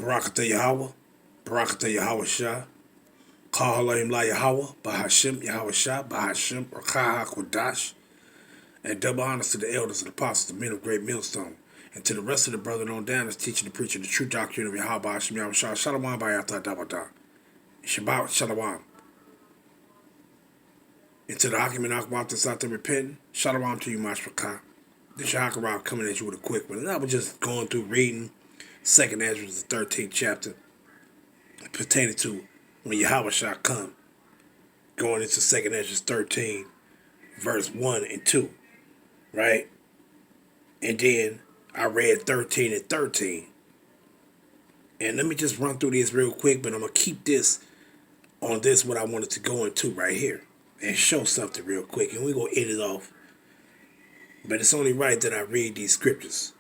Barakatah Yahweh, Barakatah Yahweh Shah, Kahalayim La Yahweh, Bahashim Yahweh Shah, Bahashim Rakah HaKodash, and double honors to the elders and apostles, the men of great millstone, and to the rest of the brethren on down that's teaching and preaching the true doctrine of Yahweh Bahashim Yahweh Shah, Shalom Bayatah Dabada, Shabbat Shalom. And to the Hakim and Akbar that's out there repenting, Shalom to you, Mashpakah. This your Hakarab coming at you with a quick one. And I was just going through reading 2nd Ezra, the 13th chapter, pertaining to when Yahweh shall come, going into 2nd Ezra 13, verse 1 and 2, right? And then I read 13 and 13. And let me just run through this real quick, but I'm going to keep this on this what I wanted to go into right here and show something real quick. And we're going to end it off. But it's only right that I read these scriptures.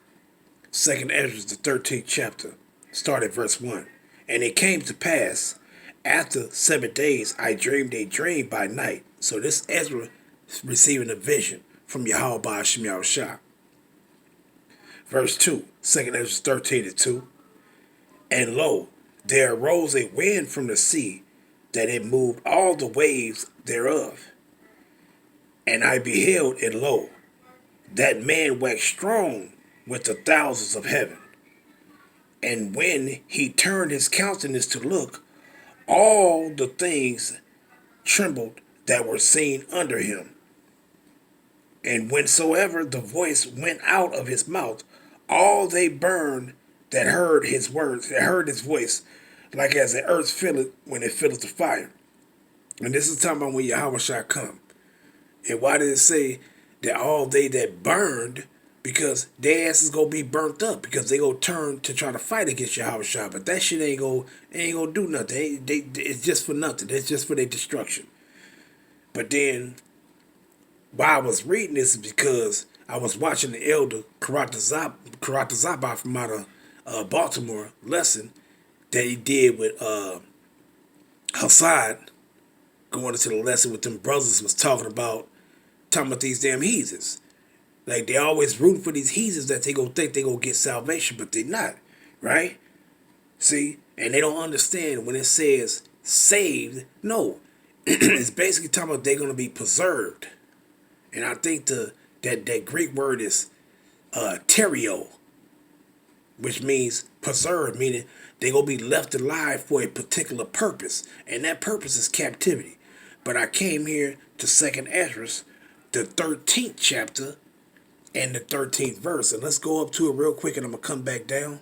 2nd Ezra, the 13th chapter, start at verse 1. And it came to pass, after 7 days, I dreamed a dream by night. So this Ezra is receiving a vision from Yahweh Ba'ashim Yahweh Shah. Verse 2, 2nd Ezra 13 and 2. And lo, there arose a wind from the sea, that it moved all the waves thereof. And I beheld, and lo, that man waxed strong with the thousands of heaven. And when he turned his countenance to look, all the things trembled that were seen under him. And whensoever the voice went out of his mouth, all they burned that heard his words, that heard his voice, like as the earth filleth when it filleth the fire. And this is talking about when Yahweh shall come. And why did it say that all they that burned? Because their ass is gonna be burnt up, because they gonna turn to try to fight against Yahweh Shah. But that shit ain't gonna do nothing. It's just for nothing. It's just for their destruction. But then, why I was reading this is because I was watching the elder Karatazaba from out of Baltimore lesson that he did with Hassad, going into the lesson with them brothers, was talking about these damn heathens. Like, they always rooting for these heathens that they gonna think they gonna get salvation, but they not, right? See? And they don't understand when it says saved. No, it's basically talking about they're gonna be preserved. And I think that Greek word is terio, which means preserved, meaning they're going to be left alive for a particular purpose. And that purpose is captivity. But I came here to 2nd Ezra, the 13th chapter, and the 13th verse. And let's go up to it real quick, and I'm going to come back down.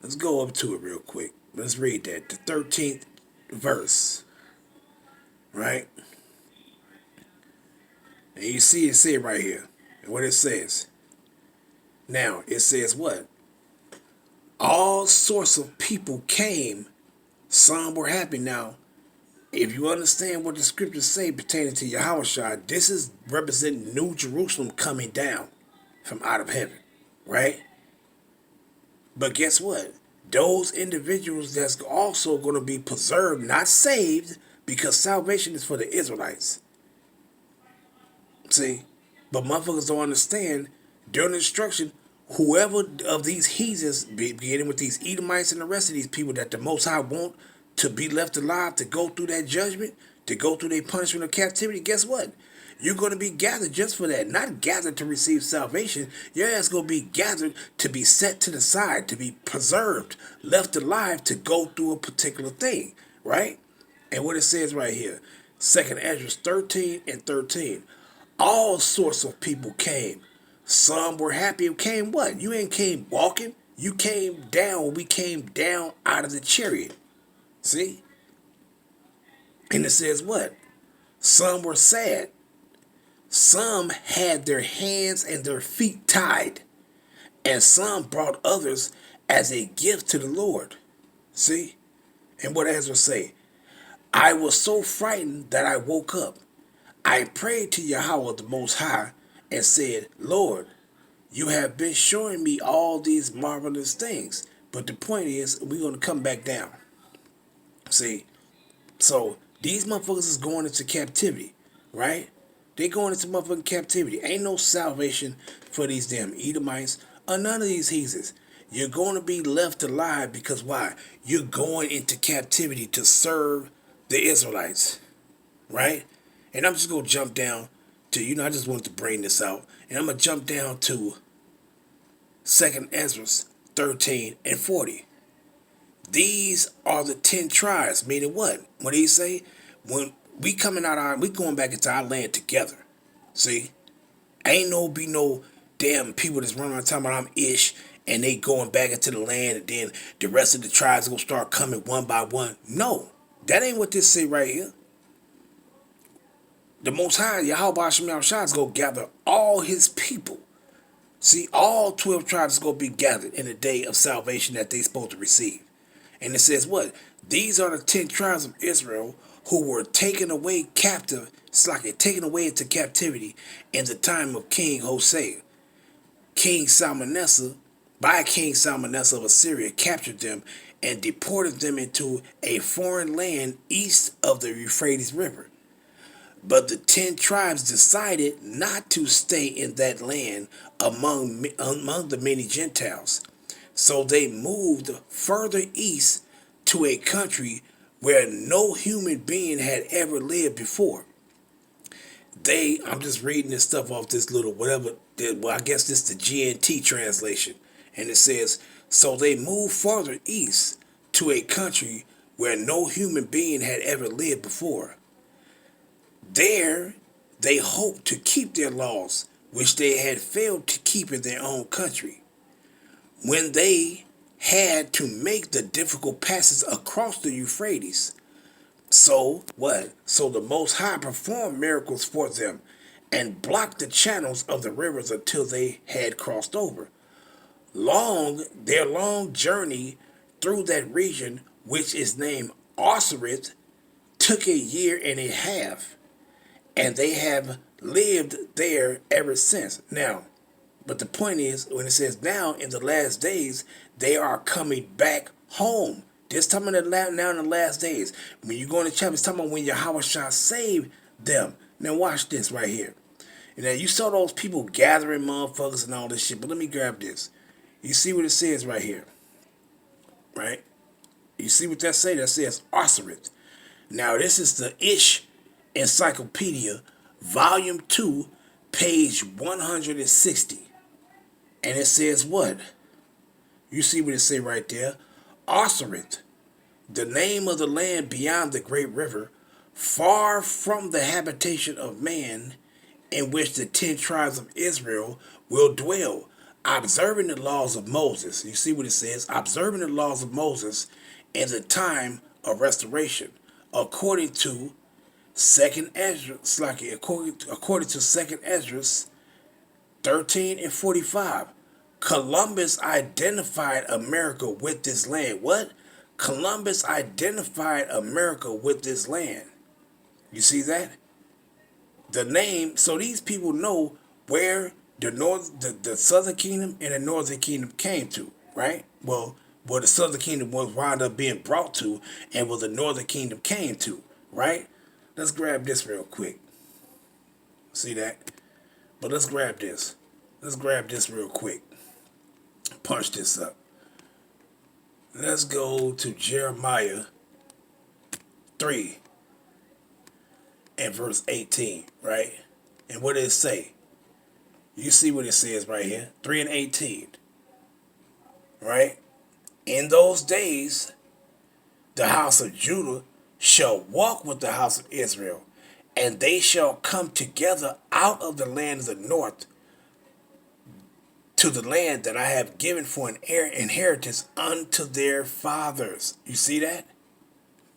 Let's go up to it real quick. Let's read that. The 13th verse. Right? And you see it say right here. And what it says. Now, it says what? All sorts of people came. Some were happy. Now, if you understand what the scriptures say pertaining to Yahweh Shah, this is representing New Jerusalem coming down from out of heaven, right? But guess what? Those individuals that's also going to be preserved, not saved, because salvation is for the Israelites. See? But motherfuckers don't understand, during the instruction, whoever of these heathens, beginning with these Edomites and the rest of these people that the Most High want to be left alive, to go through that judgment, to go through their punishment of captivity, guess what? You're going to be gathered just for that. Not gathered to receive salvation. Your ass going to be gathered to be set to the side, to be preserved, left alive to go through a particular thing, right? And what it says right here, 2nd Ezra 13 and 13. All sorts of people came. Some were happy. Came what? You ain't came walking. You came down. We came down out of the chariot. See? And it says what? Some were sad. Some had their hands and their feet tied. And some brought others as a gift to the Lord. See? And what Ezra say? I was so frightened that I woke up. I prayed to Yahweh the Most High and said, Lord, you have been showing me all these marvelous things. But the point is, we're going to come back down. See? So, these motherfuckers is going into captivity, right? They going into motherfucking captivity. Ain't no salvation for these damn Edomites or none of these heathens. You're going to be left alive because why? You're going into captivity to serve the Israelites, right? And I'm just going to jump down to, I just wanted to bring this out. And I'm going to jump down to 2nd Ezra 13 and 40. These are the 10 tribes, meaning what? What do you say? When we going back into our land together. See? Ain't be no damn people that's running around talking about I'm Ish and they going back into the land and then the rest of the tribes gonna start coming one by one. No, that ain't what this say right here. The Most High, Yahweh Hashem Yahushua, is gonna gather all his people. See, all 12 tribes is gonna be gathered in the day of salvation that they supposed to receive. And it says what? These are the 10 tribes of Israel who were taken away captive, taken away into captivity in the time of King Hosea. King Salmanasseh of Assyria captured them and deported them into a foreign land east of the Euphrates River. But the 10 tribes decided not to stay in that land among the many Gentiles. So they moved further east to a country where no human being had ever lived before. I'm just reading this stuff off this little whatever, well, I guess this is the GNT translation. And it says, so they moved further east to a country where no human being had ever lived before. There, they hoped to keep their laws, which they had failed to keep in their own country. When they had to make the difficult passes across the Euphrates. So what? So the Most High performed miracles for them and blocked the channels of the rivers until they had crossed over. Their long journey through that region, which is named Osiris, took a year and a half, and they have lived there ever since. Now, but the point is, when it says now in the last days, they are coming back home. This talking about now in the last days. When you go in the chapter, it's talking about when Yahweh shall save them. Now watch this right here. And now you saw those people gathering motherfuckers and all this shit, but let me grab this. You see what it says right here, right? You see what that says? That says Osiris. Now this is the Ish Encyclopedia, Volume 2, page 160. And it says what? You see what it say right there? Osiris, the name of the land beyond the great river, far from the habitation of man, in which the 10 tribes of Israel will dwell, observing the laws of Moses. You see what it says? Observing the laws of Moses in the time of restoration, according to 2nd Ezra, according to 2nd Ezra 13 and 45. Columbus identified America with this land. What? Columbus identified America with this land. You see that? The name, so these people know where the Southern Kingdom and the Northern Kingdom came to, right? Well, where the Southern Kingdom was wound up being brought to, and where the Northern Kingdom came to, right? Let's grab this real quick. See that? But let's grab this. Let's grab this real quick. Punch this up. Let's go to Jeremiah 3 and verse 18, right? And what did it say? You see what it says right here, 3 and 18, right? In those days, the house of Judah shall walk with the house of Israel, and they shall come together out of the land of the north to the land that I have given for an inheritance unto their fathers. You see that?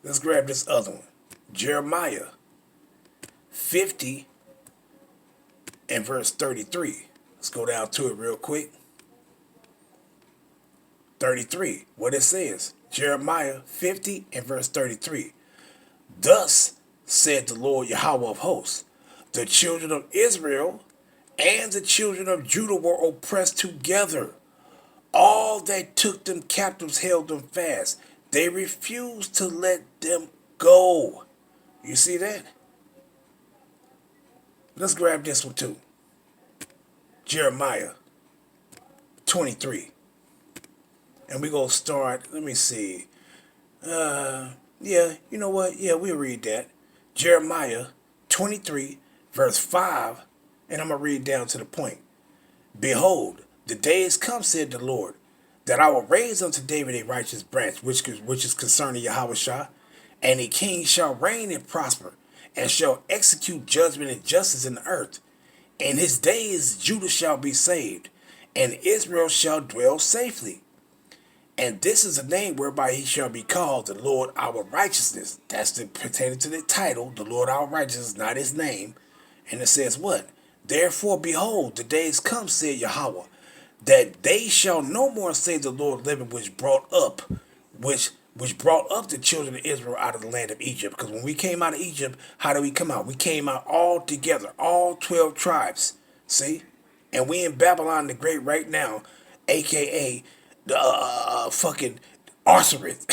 Let's grab this other one. Jeremiah 50 and verse 33. Let's go down to it real quick. 33. What it says. Jeremiah 50 and verse 33. Thus said the Lord Yahweh of hosts, the children of Israel and the children of Judah were oppressed together. All that took them captives held them fast. They refused to let them go. You see that? Let's grab this one too. Jeremiah 23. And we gonna start, let me see. Yeah, you know what? Yeah, we'll read that. Jeremiah 23, verse 5, and I'm going to read down to the point. Behold, the days come, said the Lord, that I will raise unto David a righteous branch, which is concerning Yahweh, and a king shall reign and prosper, and shall execute judgment and justice in the earth. In his days Judah shall be saved, and Israel shall dwell safely. And this is a name whereby he shall be called the Lord our righteousness. That's pertaining to the title, the Lord our righteousness, not his name. And it says what? Therefore, behold, the days come, said Yahweh, that they shall no more say the Lord living, which brought up the children of Israel out of the land of Egypt. Because when we came out of Egypt, how did we come out? We came out all together, all 12 tribes. See? And we in Babylon the Great right now, aka the fucking Osiris.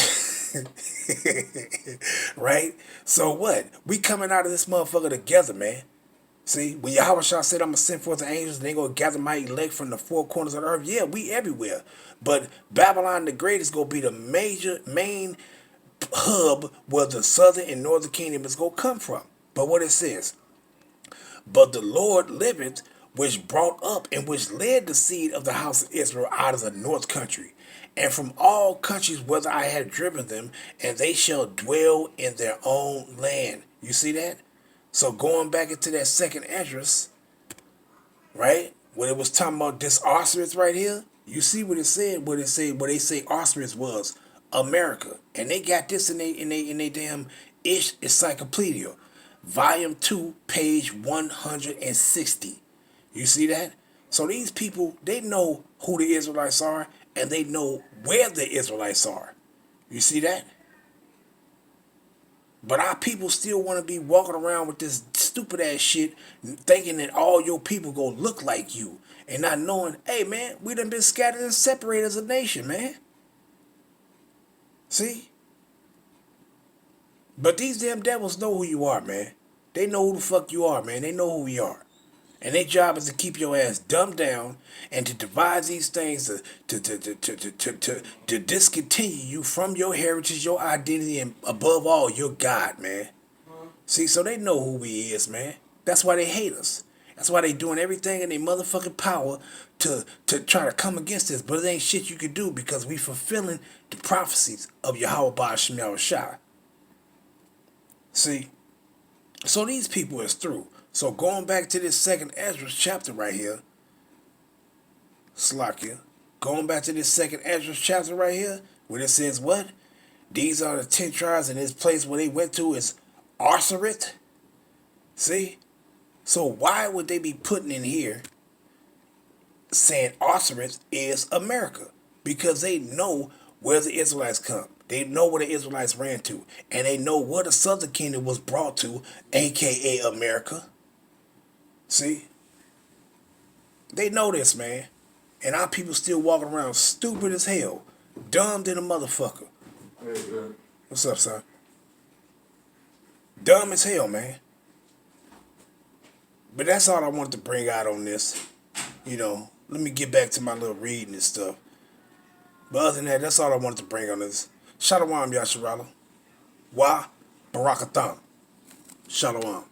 Right? So what? We coming out of this motherfucker together, man. See, when Yahweh Shah said, I'm going to send forth the angels and they going to gather my elect from the four corners of the earth. Yeah, we everywhere. But Babylon the Great is going to be the main hub where the southern and northern kingdom is going to come from. But what it says, but the Lord liveth, which brought up and which led the seed of the house of Israel out of the north country, and from all countries whither I had driven them, and they shall dwell in their own land. You see that? So going back into that second Esdras, right? When it was talking about this Osiris right here, you see what it said, what they say Osiris was America. And they got this in they damn Ish Encyclopedia. Volume 2, page 160. You see that? So these people, they know who the Israelites are, and they know where the Israelites are. You see that? But our people still want to be walking around with this stupid ass shit, thinking that all your people gonna look like you, and not knowing, hey man, we done been scattered and separated as a nation, man. See? But these damn devils know who you are, man. They know who the fuck you are, man. They know who we are. And their job is to keep your ass dumbed down and to devise these things to discontinue you from your heritage, your identity, and above all, your God, man. See, so they know who we is, man. That's why they hate us. That's why they doing everything in their motherfucking power to try to come against us. But it ain't shit you can do because we fulfilling the prophecies of Yahweh Ba'ashem Yahushua. See? So these people is through. So going back to this second Esdras chapter right here, Slakia, going back to this second Esdras chapter right here, where it says what? These are the 10 tribes, and this place where they went to is Osiris. See? So why would they be putting in here saying Osiris is America? Because they know where the Israelites come. They know where the Israelites ran to. And they know where the southern kingdom was brought to, a.k.a. America. See? They know this, man. And our people still walking around stupid as hell. Dumb than a motherfucker. Hey, What's up, son? Dumb as hell, man. But that's all I wanted to bring out on this. You know, let me get back to my little reading and stuff. But other than that, that's all I wanted to bring on this. Shalom, Yasharala. Wa Barakatham. Shalom.